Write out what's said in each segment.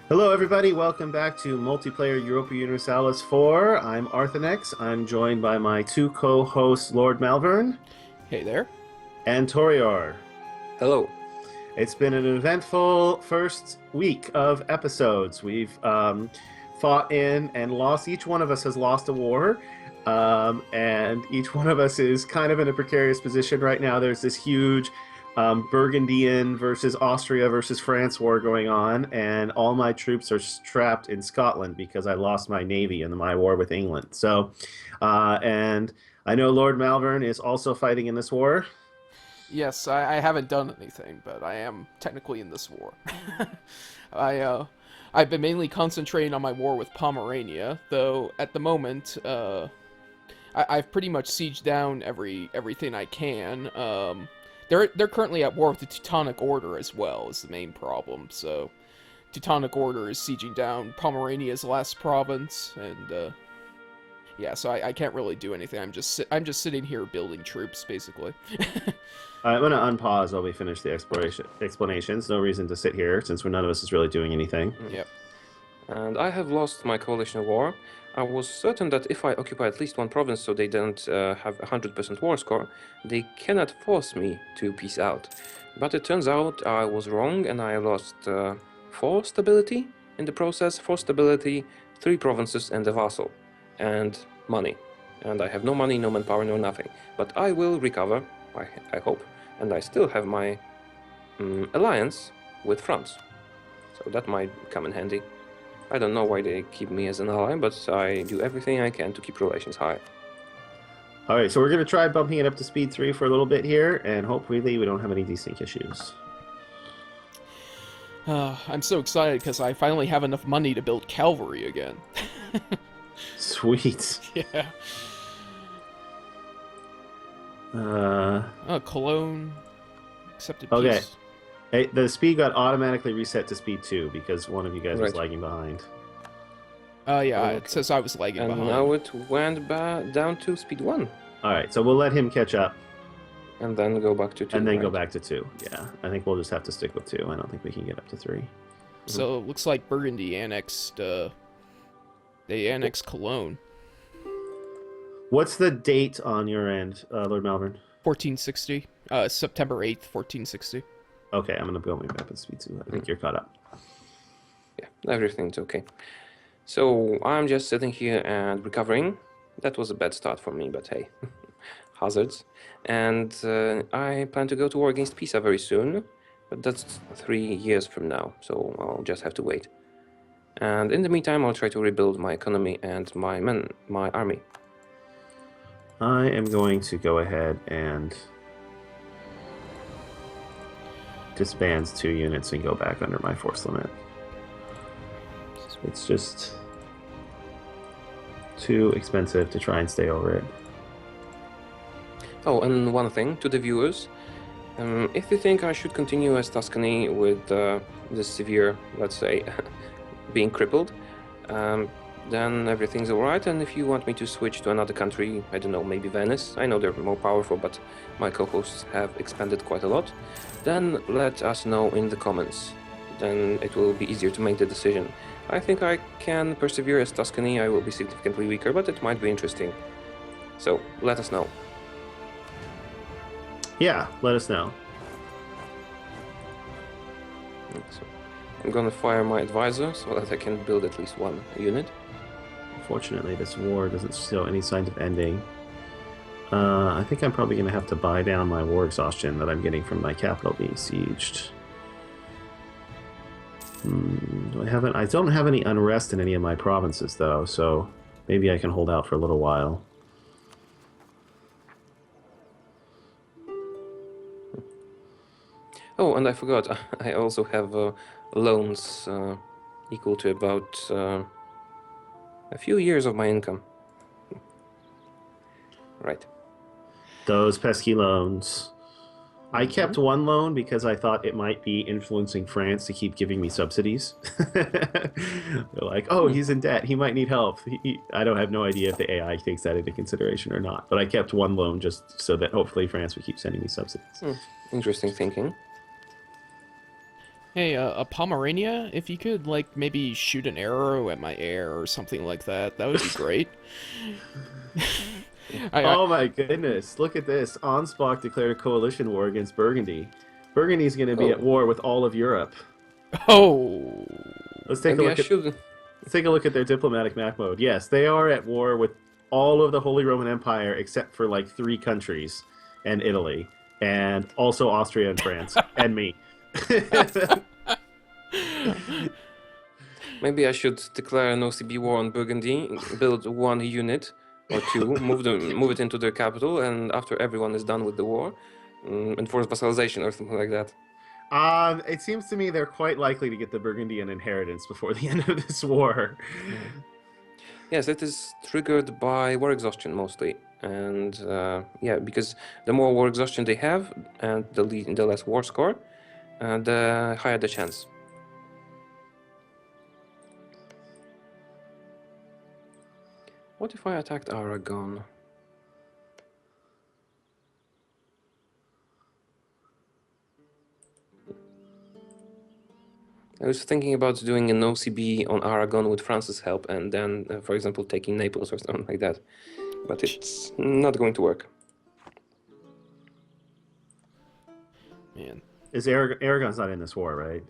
Hello, everybody. Welcome back to multiplayer Europa Universalis IV. I'm Arthenex. I'm joined by my two co-hosts, Lord Malvern Hey there. and Taureor. Hello. It's been an eventful first week of episodes. We've fought in and lost. Each one of us has lost a war, and each one of us is kind of in a precarious position right now. There's this huge Burgundian versus Austria versus France war going on, and all my troops are trapped in Scotland because I lost my navy in my war with England. So, and I know Lord Malvern is also fighting in this war. Yes, I haven't done anything, but I am technically in this war. I've been mainly concentrating on my war with Pomerania, though at the moment, I've pretty much sieged down everything I can. They're currently at war with the Teutonic Order as well, is the main problem. So, Teutonic Order is sieging down Pomerania's last province, and yeah, so I can't really do anything. I'm just sitting here building troops, basically. I'm going to unpause while we finish the explanations. No reason to sit here since none of us is really doing anything. Yep. And I have lost my coalition war. I was certain that if I occupy at least one province so they don't have 100% war score, they cannot force me to peace out. But it turns out I was wrong and I lost 4 stability in the process. 4 stability, 3 provinces and a vassal. And money. And I have no money, no manpower, no nothing. But I will recover, I hope. And I still have my alliance with France. So that might come in handy. I don't know why they keep me as an ally, but I do everything I can to keep relations high. All right, so we're going to try bumping it up to speed 3 for a little bit here, and hopefully we don't have any desync issues. I'm so excited because I finally have enough money to build cavalry again. Sweet. Yeah. Cologne accepted peace. Okay. Hey, the speed got automatically reset to speed 2 because one of you guys was lagging behind. Yeah, Okay. It says I was lagging And behind. now it went down to speed 1. All right, so we'll let him catch up. And then go back to 2. And then go right? back to 2. Yeah, I think we'll just have to stick with 2. I don't think we can get up to 3. So it looks like Burgundy annexed, they annexed Cologne. What's the date on your end, Lord Malvern? 1460. September 8th, 1460. Okay, I'm going to go back to speed 2. I think you're caught up. Yeah, everything's okay. So I'm just sitting here and recovering. That was a bad start for me, but hey, hazards. And I plan to go to war against Pisa very soon, but that's 3 years from now, so I'll just have to wait. And in the meantime, I'll try to rebuild my economy and my army. I am going to go ahead and disband 2 units and go back under my force limit. It's just too expensive to try and stay over it. Oh, and one thing to the viewers. If you think I should continue as Tuscany with this severe, let's say, being crippled, then everything's alright. And if you want me to switch to another country, I don't know, maybe Venice, I know they're more powerful, but my co-hosts have expanded quite a lot, then let us know in the comments. Then it will be easier to make the decision. I think I can persevere as Tuscany. I will be significantly weaker, but it might be interesting. So, let us know. Yeah, let us know. So, I'm gonna fire my advisor so that I can build at least 1 unit. Unfortunately, this war doesn't show any signs of ending. I think I'm probably going to have to buy down my war exhaustion that I'm getting from my capital being sieged. I don't have any unrest in any of my provinces, though, so maybe I can hold out for a little while. Oh, and I forgot, I also have loans equal to about a few years of my income. Right. Those pesky loans. I kept 1 loan because I thought it might be influencing France to keep giving me subsidies. They're like, oh, he's in debt. He might need help. I don't have no idea if the AI takes that into consideration or not. But I kept 1 loan just so that hopefully France would keep sending me subsidies. Interesting thinking. Hey, a Pomerania, if you could, like, maybe shoot an arrow at my heir or something like that, that would be great. I Oh my goodness! Look at this. Ansbach declared a coalition war against Burgundy. Burgundy's going to be at Oh, war with all of Europe. oh, Let's take a maybe I look at should. let's take a look at their diplomatic map mode. Yes, they are at war with all of the Holy Roman Empire except for like 3 countries and Italy, and also Austria and France and me. Maybe I should declare an OCB war on Burgundy, build 1 unit or 2, move it into their capital, and after everyone is done with the war, enforce vassalization or something like that. It seems to me they're quite likely to get the Burgundian inheritance before the end of this war. Yes, it is triggered by war exhaustion mostly, and yeah, because the more war exhaustion they have, and the less war score, the higher the chance. What if I attacked Aragon? I was thinking about doing an OCB on Aragon with France's help, and then, for example, taking Naples or something like that. But it's not going to work. man. Is Aragon's not in this war, right?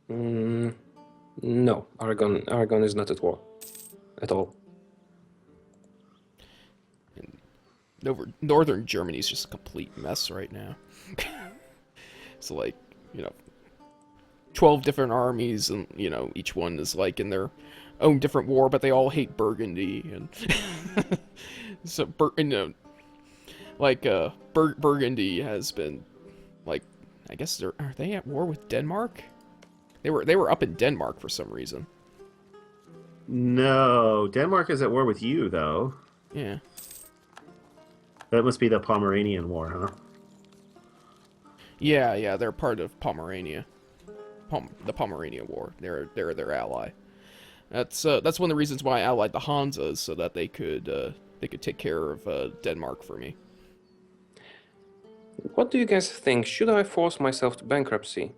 No, Aragon is not at war at all. Northern Germany's just a complete mess right now. It's like, you know, 12 different armies, and, you know, each one is, like, in their own different war, but they all hate Burgundy, and... so, you know, like, Burgundy has been, like, I guess are they at war with Denmark? They were up in Denmark for some reason. No, Denmark is at war with you, though. Yeah. That must be the Pomeranian War, huh? Yeah, they're part of Pomerania. The Pomerania War. They're their ally. That's one of the reasons why I allied the Hansas, so that they could take care of Denmark for me. What do you guys think? Should I force myself to bankruptcy?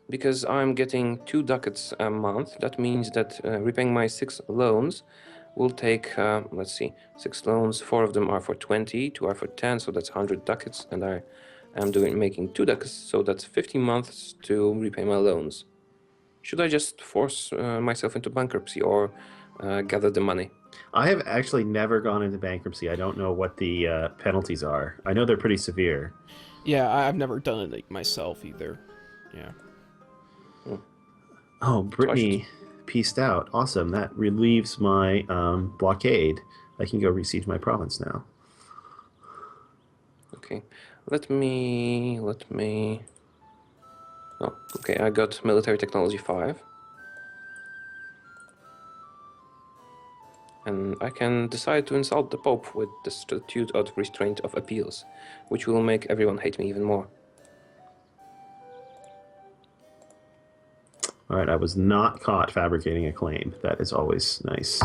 Because I'm getting 2 ducats a month. That means that repaying my 6 loans will take, let's see, 6 loans, 4 of them are for 20, 2 are for 10, so that's 100 ducats, and I am making 2 ducats, so that's 50 months to repay my loans. Should I just force myself into bankruptcy or gather the money? I have actually never gone into bankruptcy. I don't know what the penalties are. I know they're pretty severe. Yeah, I've never done it myself either. Yeah. Oh, So I should. Brittany pieced out. Awesome. That relieves my blockade. I can go besiege my province now. Okay, let me. Oh, okay, I got military technology 5. And I can decide to insult the Pope with the Statute of Restraint of Appeals, which will make everyone hate me even more. All right, I was not caught fabricating a claim. That is always nice.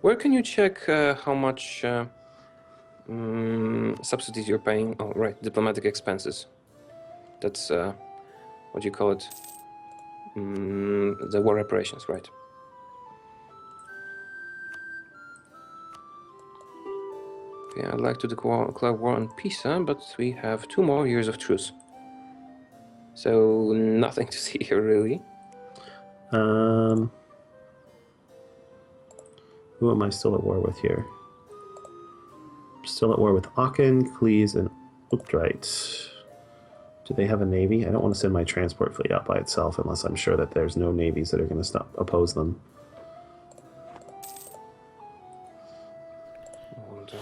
Where can you check how much subsidies you're paying? Oh, right, diplomatic expenses. That's what do you call it? The war reparations, right? Okay, I'd like to declare war on Pisa, but we have 2 more years of truce. So nothing to see here, really. Who am I still at war with here? Still at war with Aachen, Cleves, and Utrecht. Do they have a navy? I don't want to send my transport fleet out by itself unless I'm sure that there's no navies that are going to oppose them. And,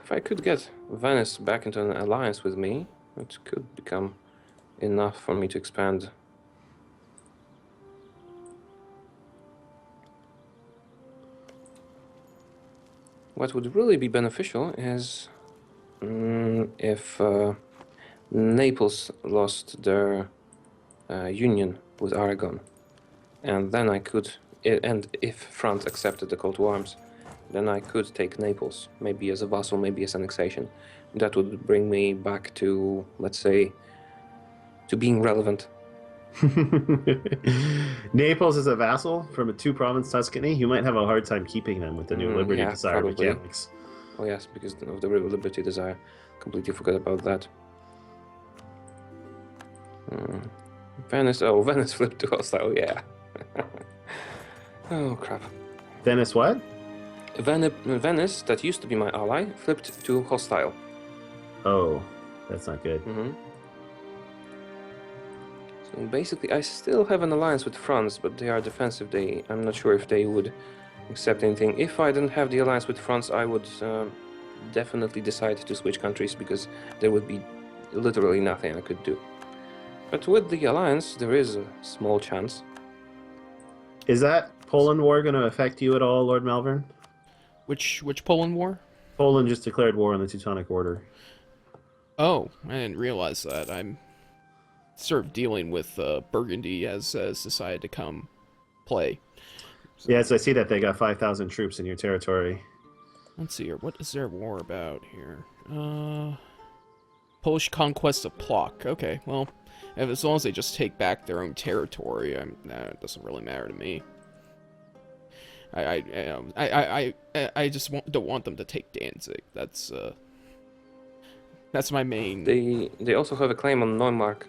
if I could get Venice back into an alliance with me, it could become enough for me to expand. What would really be beneficial is if Naples lost their union with Aragon, and then I could, and if France accepted the call to arms, then I could take Naples, maybe as a vassal, maybe as annexation. That would bring me back to, let's say, to being relevant. Naples is a vassal from a two-province Tuscany. You might have a hard time keeping them with the new Liberty Yeah, Desire probably. mechanics. Oh yes, because of the Liberty Desire. Completely forgot about that. Venice, oh, Venice flipped to hostile, yeah. Oh crap. Venice what? Venice, that used to be my ally, flipped to hostile. Oh, that's not good. So basically, I still have an alliance with France, but they are defensive. I'm not sure if they would accept anything. If I didn't have the alliance with France, I would definitely decide to switch countries, because there would be literally nothing I could do. But with the alliance, there is a small chance. Is that Poland war going to affect you at all, Lord Malvern? Which Poland war? Poland just declared war on the Teutonic Order. Oh, I didn't realize that. I'm sort of dealing with Burgundy has decided to come play. So, yes, I see that they got 5,000 troops in your territory. Let's see here. What is their war about here? Polish conquest of Plock. Okay, well, as long as they just take back their own territory, it doesn't really matter to me. I just don't want them to take Danzig. That's my main. They also have a claim on Neumark,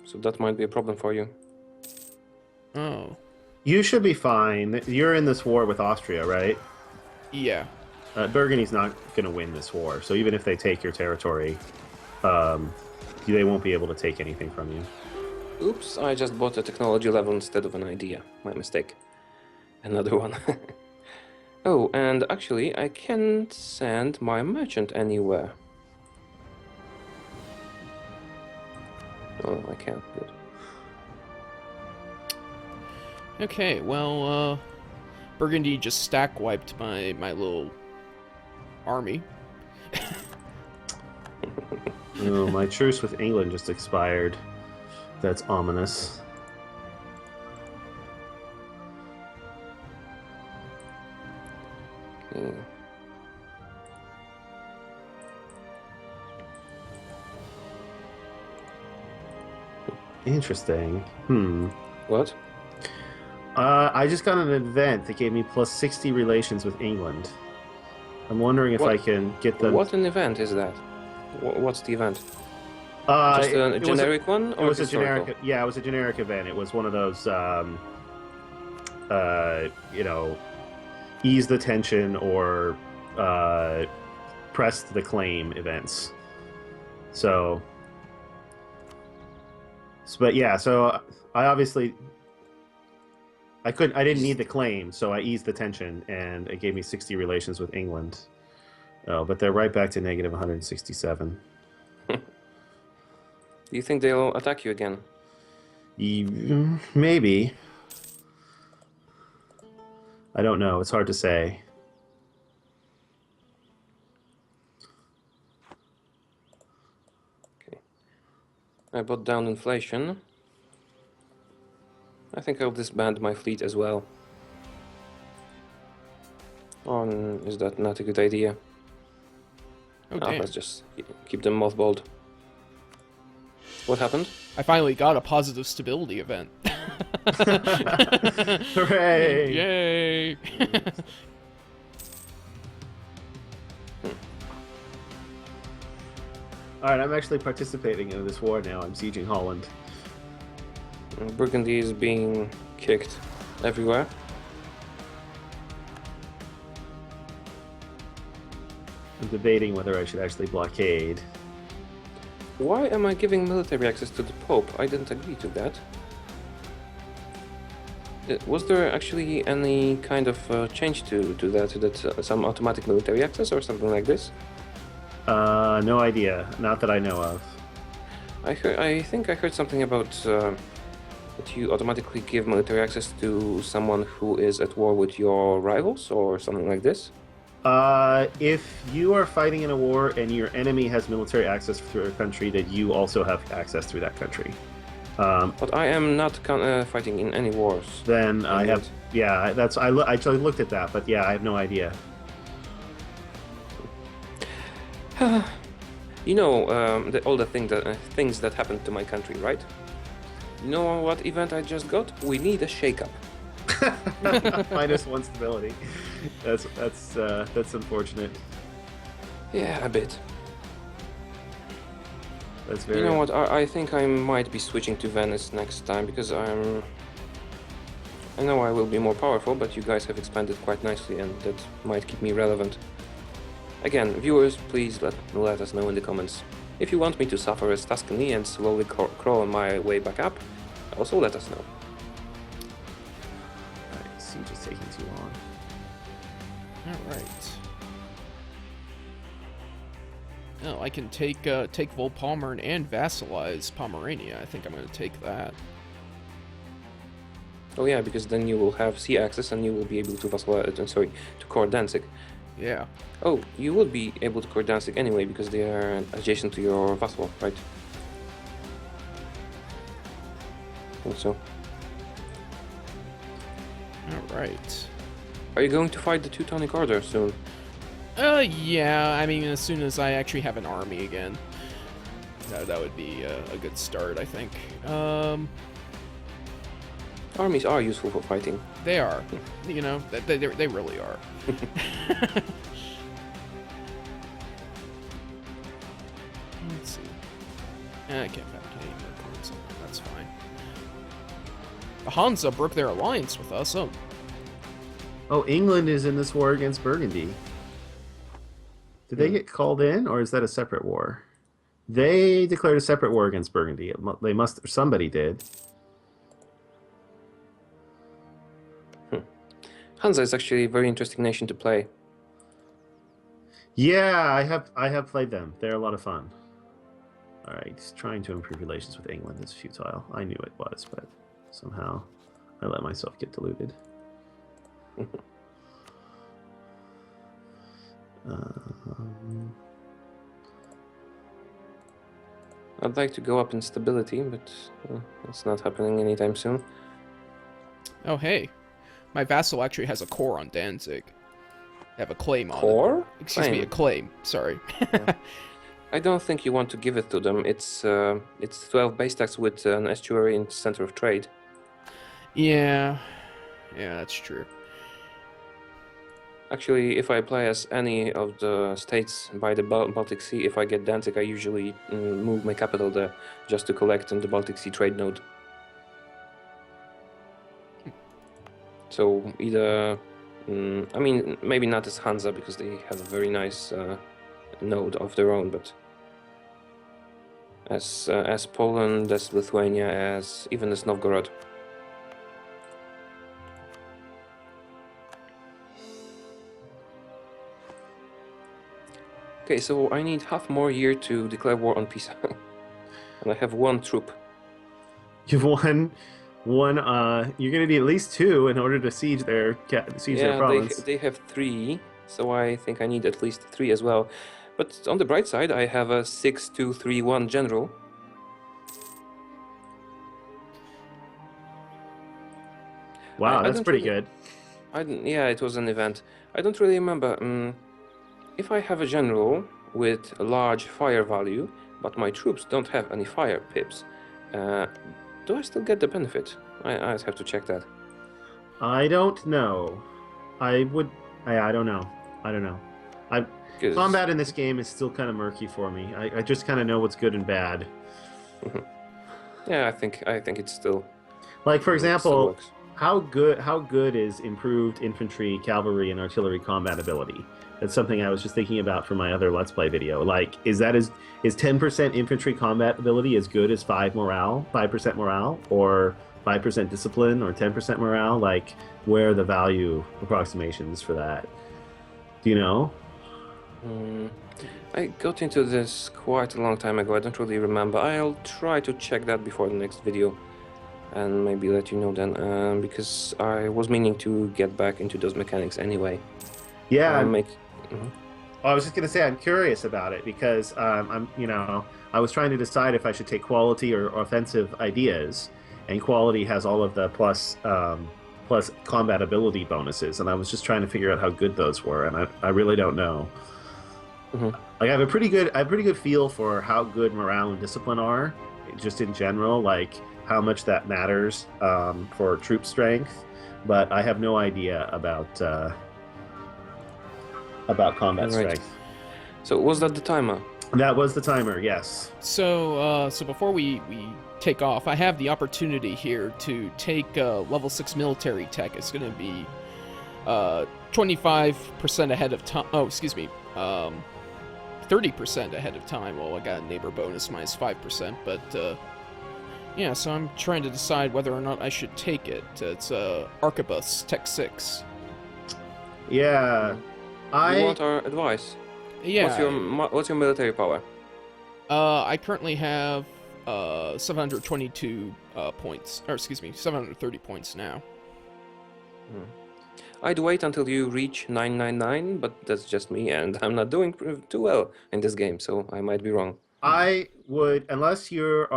so that might be a problem for you. Oh. You should be fine. You're in this war with Austria, right? Yeah. Burgundy's not going to win this war, so even if they take your territory, they won't be able to take anything from you. Oops, I just bought a technology level instead of an idea. My mistake. Another one. Oh, and actually, I can't send my merchant anywhere. Oh, I can't. Good. Okay, well, Burgundy just stack wiped my little army. Oh, my truce with England just expired. That's ominous. Okay. Interesting. What? I just got an event that gave me plus 60 relations with England. I'm wondering if I can get them. What an event is that? What's the event? Just a generic one, or it was a historical? generic. Yeah, it was a generic event. It was one of those, ease the tension or press the claim events. But yeah, so I obviously I didn't need the claim, so I eased the tension, and it gave me 60 relations with England. Oh, but they're right back to negative 167. Do you think they'll attack you again? Maybe. I don't know. It's hard to say. Okay. I brought down inflation. I think I'll disband my fleet as well. Or is that not a good idea? Oh, damn. Let's just keep them mothballed. What happened? I finally got a positive stability event. Hooray! Yay! Alright, I'm actually participating in this war now. I'm sieging Holland. Burgundy is being kicked everywhere. I'm debating whether I should actually blockade. Why am I giving military access to the Pope? I didn't agree to that. Was there actually any kind of change to that, some automatic military access or something like this? No idea. Not that I know of. I think I heard something about that you automatically give military access to someone who is at war with your rivals or something like this. If you are fighting in a war and your enemy has military access through a country, that you also have access through that country. But I am not fighting in any wars. Then I have Yeah, that's I actually looked at that, but yeah, I have no idea. You know, all the things that happened to my country, right? You know what event I just got? We need a shakeup. -1 stability. That's unfortunate. Yeah, a bit. That's very. You know what? I think I might be switching to Venice next time because I know I will be more powerful, but you guys have expanded quite nicely, and that might keep me relevant. Again, viewers, please let us know in the comments. If you want me to suffer as Tuscany and slowly crawl my way back up, also let us know. Alright, siege is taking too long. Alright. Oh, I can take Volpalmern and vassalize Pomerania. I think I'm going to take that. Oh yeah, because then you will have sea access and you will be able to to core Danzig. Yeah. Oh, you will be able to core Danzig anyway because they are adjacent to your vassal, right? I think so. Alright. Are you going to fight the Teutonic Order soon? Yeah, I mean, as soon as I actually have an army again. That would be a good start, I think. Armies are useful for fighting. They are. You know, they really are. Let's see. I can't fabricate any more cards. That's fine. The Hansa broke their alliance with us. Oh. Oh, England is in this war against Burgundy. Did they get called in, or is that a separate war? They declared a separate war against Burgundy. They must. Somebody did. Hansa is actually a very interesting nation to play. Yeah, I have played them. They're a lot of fun. All right, trying to improve relations with England is futile. I knew it was, but somehow I let myself get deluded. I'd like to go up in stability, but it's not happening anytime soon. Oh, hey. My vassal actually has a core on Danzig. I have a claim on it. Core? Excuse me, a claim. Sorry. Yeah. I don't think you want to give it to them. It's 12 base tax with an estuary in the center of trade. Yeah. Yeah, that's true. Actually, if I play as any of the states by the Baltic Sea, if I get Danzig, I usually move my capital there just to collect on the Baltic Sea trade node. So either, I mean, maybe not as Hansa because they have a very nice node of their own, but as Poland, as Lithuania, as even as Novgorod. Okay, so I need half more year to declare war on Pisa, and I have 1 troop. You've won. You're going to need at least 2 in order to siege their province. They have 3, so I think I need at least 3 as well. But on the bright side, I have a 6-2-3-1 general. Wow, that's pretty good. Yeah, it was an event. I don't really remember. If I have a general with a large fire value, but my troops don't have any fire pips, do I still get the benefit? I'd have to check that. I don't know. I don't know. I don't know. Combat in this game is still kind of murky for me. I just kind of know what's good and bad. Yeah, I think it's still. Like, for example, how good is improved infantry, cavalry, and artillery combat ability? That's something I was just thinking about for my other Let's Play video. Like, is 10% infantry combat ability as good as 5% morale, or 5% discipline, or 10% morale? Like, where are the value approximations for that? Do you know? I got into this quite a long time ago. I don't really remember. I'll try to check that before the next video, and maybe let you know then, because I was meaning to get back into those mechanics anyway. Yeah. I was just gonna say I'm curious about it because I was trying to decide if I should take quality or offensive ideas, and quality has all of the plus plus combat ability bonuses, and I was just trying to figure out how good those were, and I really don't know. Hmm. Like I have a pretty good feel for how good morale and discipline are, just in general, like how much that matters for troop strength, but I have no idea about combat Right. strength. So was that the timer? That was the timer, yes. So before we take off, I have the opportunity here to take level 6 military tech. It's going to be 25% ahead of time. Oh, excuse me. 30% ahead of time. Well, I got a neighbor bonus minus 5%, but yeah, so I'm trying to decide whether or not I should take it. It's Arquebus Tech 6. Yeah. You want our advice? Yeah. What's your military power? I currently have 722 points, or excuse me, 730 points now. I'd wait until you reach 999, but that's just me, and I'm not doing too well in this game, so I might be wrong. I would, unless you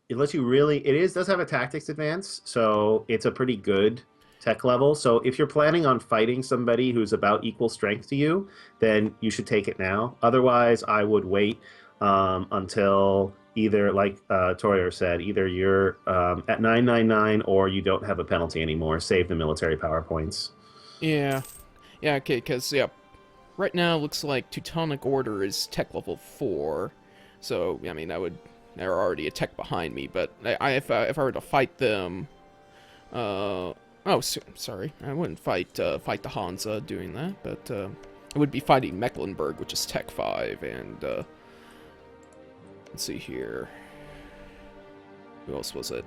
really, does have a tactics advance, so it's a pretty good tech level. So if you're planning on fighting somebody who's about equal strength to you, then you should take it now. Otherwise, I would wait until either, like Taureor said, either you're at 999 or you don't have a penalty anymore. Save the military power points. Yeah. Yeah, okay, because, yeah, right now it looks like Teutonic Order is tech level 4. So, I mean, they're already a tech behind me, but if I were to fight them, sorry, I wouldn't fight the Hansa doing that, but I would be fighting Mecklenburg, which is tech 5, and let's see here, who else was it?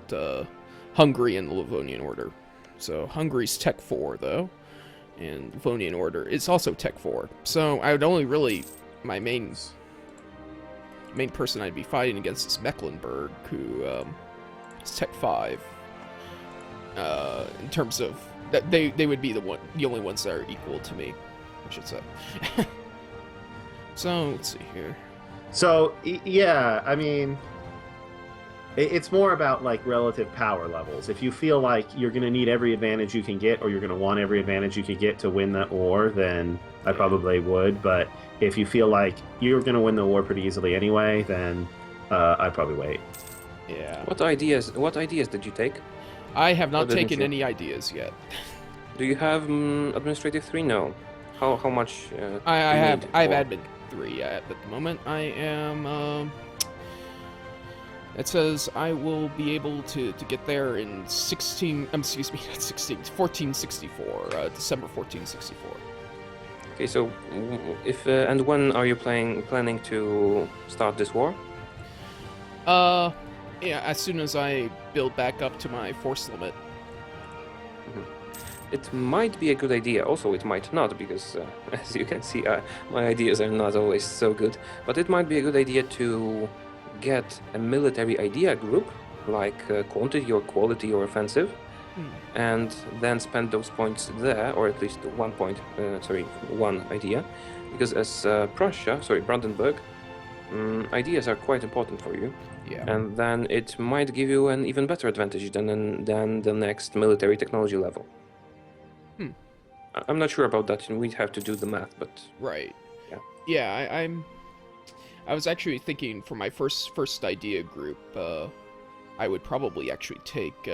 Hungary and the Livonian Order. So Hungary's tech 4 though, and Livonian Order is also tech 4. So I would only really, my main person I'd be fighting against is Mecklenburg, who is tech 5. In terms of that, they would be the only ones that are equal to me, I should say. So let's see here. So yeah, I mean, it's more about like relative power levels. If you feel like you're going to need every advantage you can get, or you're going to want every advantage you can get to win that war, then I probably would. But if you feel like you're going to win the war pretty easily anyway, then I'd probably wait. Yeah. What ideas did you take? I have not taken you? any ideas yet. Do you have administrative 3? No. How much? I do you have need I have for- admin 3 at the moment. I am. It says I will be able to get there in 16. Excuse me, not 16. 1464. December 1464. Okay, so if and when are you planning to start this war? Yeah, as soon as I build back up to my force limit. It might be a good idea. Also, it might not, because as you can see, my ideas are not always so good. But it might be a good idea to get a military idea group, like quantity or quality or offensive, and then spend those points there, or at least one idea, because as Brandenburg, ideas are quite important for you. Yeah. And then it might give you an even better advantage than the next military technology level. I'm not sure about that, and we'd have to do the math, but Right. yeah. Yeah, I was actually thinking for my first idea group, I would probably actually take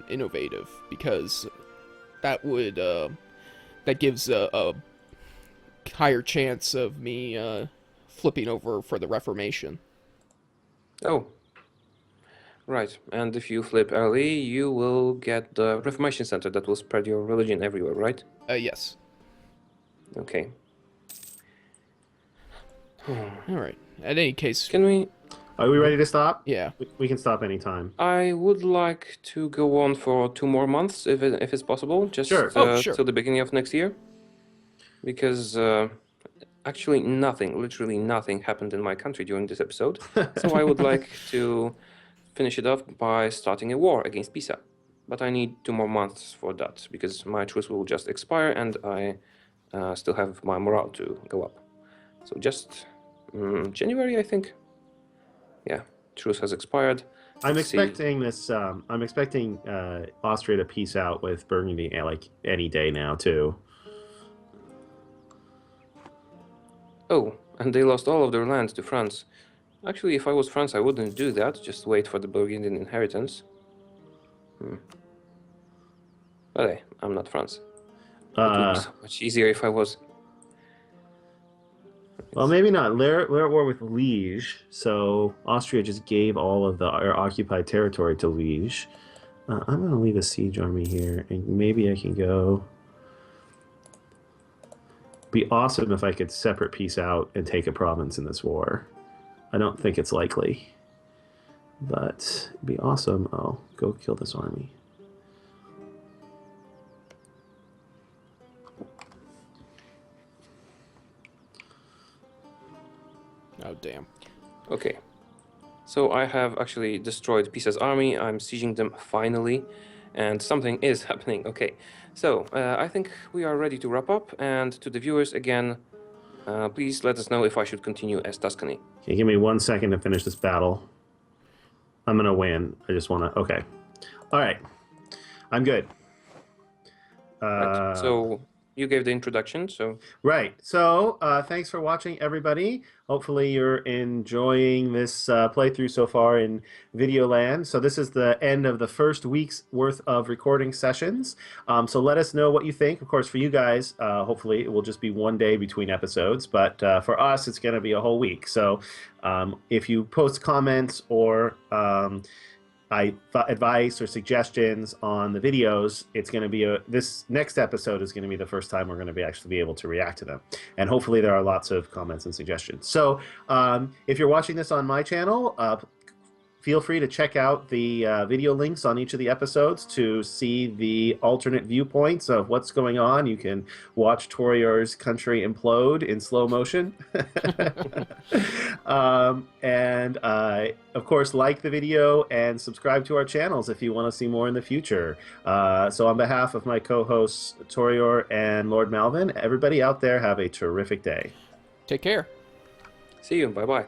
innovative, because that would that gives a higher chance of me flipping over for the Reformation. Oh, right. And if you flip early, you will get the Reformation Center that will spread your religion everywhere, right? Yes. Okay. All right. At any case, Can we? Are we ready to stop? yeah. We can stop anytime. I would like to go on for 2 more months, if it's possible, just Sure. Sure. till the beginning of next year, because actually literally nothing happened in my country during this episode. So I would like to finish it off by starting a war against Pisa. But I need 2 more months for that, because my truce will just expire and I still have my morale to go up. So just January, I think. Yeah, truce has expired, I'm Let's see. expecting this. I'm expecting Austria to peace out with Burgundy like any day now too. Oh, and they lost all of their land to France. Actually, if I was France, I wouldn't do that. Just wait for the Burgundian inheritance. But hey, I'm not France. It would be so much easier if I was. Well, maybe not. They're at war with Liege, so Austria just gave all of the occupied territory to Liege. I'm going to leave a siege army here, and maybe I can go. Be awesome if I could separate peace out and take a province in this war. I don't think it's likely, but it'd be awesome. Oh, go kill this army. Oh, damn. Okay. So I have actually destroyed Pisa's army. I'm sieging them finally, and something is happening. Okay. So I think we are ready to wrap up. And to the viewers again, please let us know if I should continue as Tuscany. Okay, give me 1 second to finish this battle. I'm gonna win. I just want to. Okay. All right. I'm good. Right. So you gave the introduction, so Right. So thanks for watching, everybody. Hopefully you're enjoying this playthrough so far in Videoland. So this is the end of the first week's worth of recording sessions. So let us know what you think. Of course, for you guys, hopefully it will just be one day between episodes. But for us, it's going to be a whole week. So if you post comments or advice or suggestions on the videos, it's going to be this next episode is going to be the first time we're going to be actually be able to react to them, and hopefully there are lots of comments and suggestions. So if you're watching this on my channel, feel free to check out the video links on each of the episodes to see the alternate viewpoints of what's going on. You can watch Taureor's country implode in slow motion. And of course, like the video and subscribe to our channels if you want to see more in the future. So on behalf of my co-hosts Taureor and Lord Malvern, everybody out there have a terrific day. Take care. see you. Bye bye.